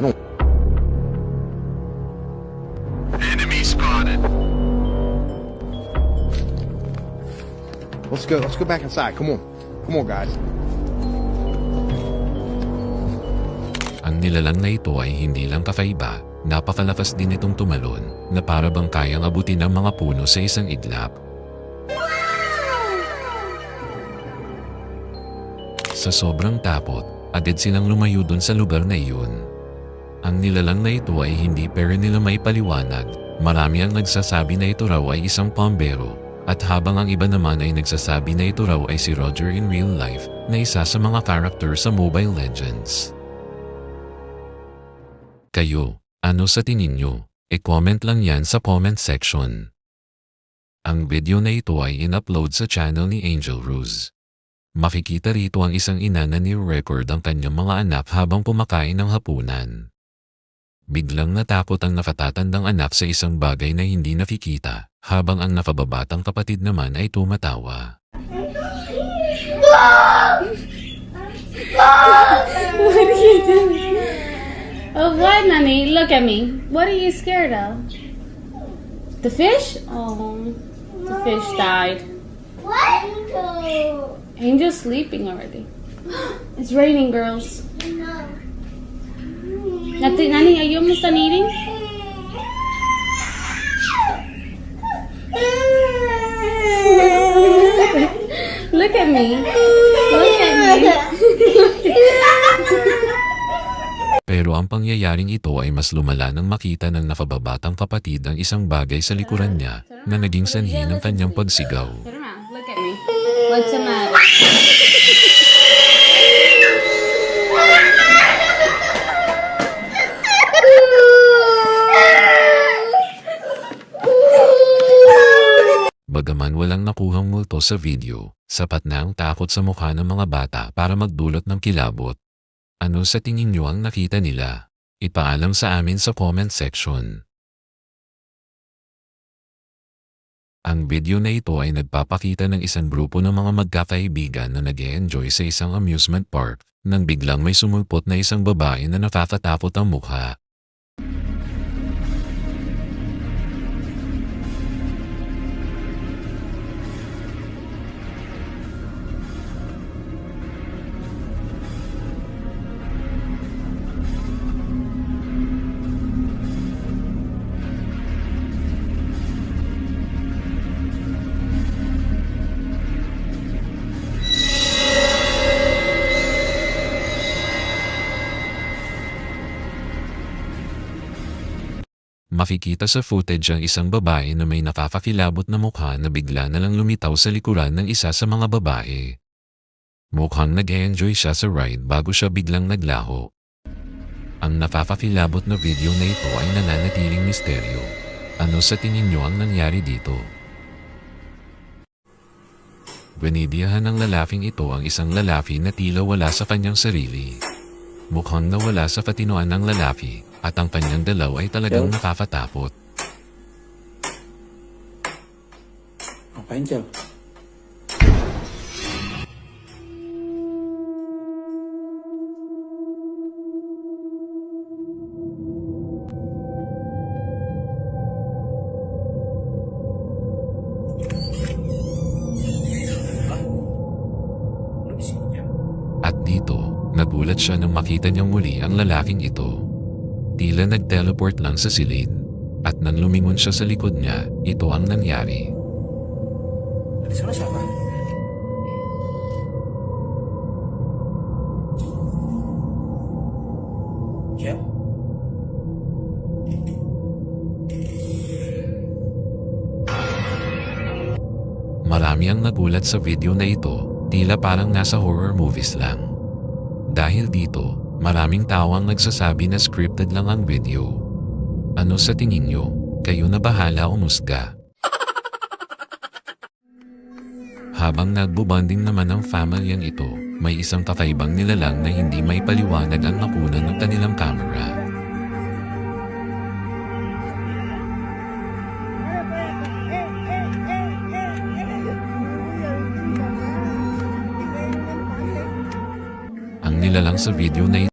don't. Enemy spotted. Let's go. Let's go back inside. Come on. Come on, guys. Ang nilalang na ito ay hindi lang kakaiba, napakalakas din itong tumalon na para bang kayang abutin ang mga puno sa isang iglap. Sa sobrang takot, agad silang lumayo dun sa lugar na iyon. Ang nilalang na ito ay hindi pero nila may paliwanag. Marami ang nagsasabi na ito raw ay isang pambero, at habang ang iba naman ay nagsasabi na ito raw ay si Roger in real life na isa sa mga character sa Mobile Legends. Kayo, ano sa tingin nyo? I-comment lang yan sa comment section. Ang video na ito ay in-upload sa channel ni Angel Rose. Makikita rito ang isang ina na ni-record ang kanyang mga anak habang kumakain ng hapunan. Biglang natakot ang nakatatandang anak sa isang bagay na hindi nakikita, habang ang nakababatang kapatid naman ay tumatawa. What are you doing? Oh, what, Nani? Look at me. What are you scared of? The fish? Oh, the fish died. What? Angel's sleeping already. It's raining, girls. No. Nani, are you almost done eating? Look at me. Look at me. Pero ang pangyayaring ito ay mas lumala nang makita ng nakababatang kapatid ang isang bagay sa likuran niya na naging sanhi ng kanyang pagsigaw. Turn around. Look at me. What's the matter? Bagaman walang nakuhang multo sa video, sapat na ang takot sa mukha ng mga bata para magdulot ng kilabot. Ano sa tingin nyo ang nakita nila? Ipaalam sa amin sa comment section. Ang video na ito ay nagpapakita ng isang grupo ng mga magkakaibigan na nag-e-enjoy sa isang amusement park nang biglang may sumulpot na isang babae na nakakatakot ang mukha. Makikita sa footage ang isang babae na may nakakakilabot na mukha na bigla na lang lumitaw sa likuran ng isa sa mga babae. Mukhang nag-enjoy siya sa ride bago siya biglang naglaho. Ang nakakakilabot na video na ito ay nananatiling misteryo. Ano sa tingin nyo ang nangyari dito? Binidiyahan ng lalaking ito ang isang lalaki na tila wala sa kanyang sarili. Mukhang nawala sa katinoan ng lalaki. At ang kanyang dalaw ay talagang nakakatakot. Ngapain siya? At dito, nagulat siya nang makita niyang muli ang lalaking ito. Tila nag-teleport lang sa silid, at nang lumingon siya sa likod niya, ito ang nangyari. Di sana siapa? Siya? Marami ang nagulat sa video na ito, tila parang nasa horror movies lang. Dahil dito, maraming tao ang nagsasabi na scripted lang ang video. Ano sa tingin nyo? Kayo na bahala umusga. Habang nagbubanding naman ang familyang ito, may isang kakaibang nilalang na hindi may paliwanag ang nakunan ng kanilang camera. Ang nilalang sa video na ito